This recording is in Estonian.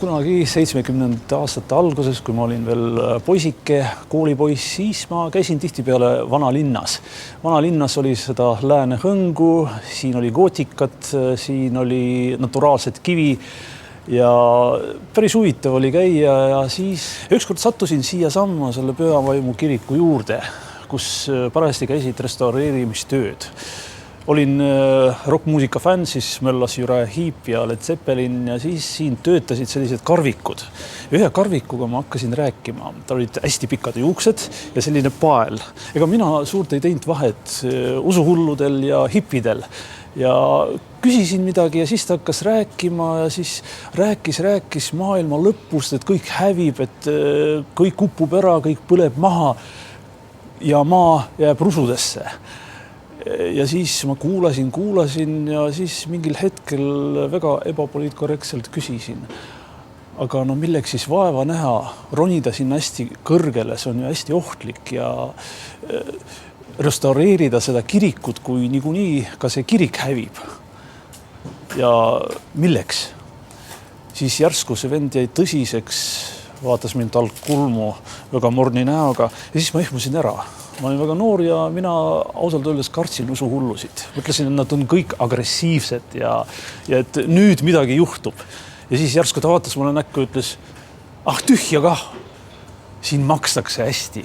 Kunagi 70. aastate alguses, kui ma olin veel poisike, koolipoiss, siis ma käisin tihtipeale vanalinnas. Vanalinnas oli seda lääne hõngu, siin oli gootikat, siin oli naturaalset kivi ja päris huvitav oli käia ja siis ükskord sattusin siia samma selle Pühavaimu kiriku juurde, kus parajasti käisid restaureerimistööd. Olin rockmuusika fänn, siis möllas Uriah Heep ja Led Zeppelin ja siis siin töötasid sellised karvikud. Ühe karvikuga ma hakkasin rääkima. Tal olid hästi pikad juuksed ja selline pael. Ega mina suurt ei teinud vahet usuhulludel ja hippidel. Ja küsisin midagi ja siis ta hakkas rääkima ja siis rääkis maailma lõpust, et kõik hävib, et kõik uppub ära, kõik põleb maha ja maa jääb rusudesse. Ja siis ma kuulasin ja siis mingil hetkel väga ebapoliitkorrektselt küsisin. Aga no milleks siis vaeva näha, ronida sinna hästi kõrgele, see on ju hästi ohtlik ja restaureerida seda kirikut, kui niikuinii ka see kirik hävib. Ja milleks? Siis järsku see vend jäi tõsiseks, vaatas mind alt kulmu väga morni näoga ja siis ma ehmusin ära. Ma olin väga noor ja mina ausalt öeldes kartsin usuhullusid. Mõtlesin, et nad on kõik agressiivsed ja et nüüd midagi juhtub. Ja siis järsku ta vaatas mulle näkku ja ütles, tühja kah, siin makstakse hästi.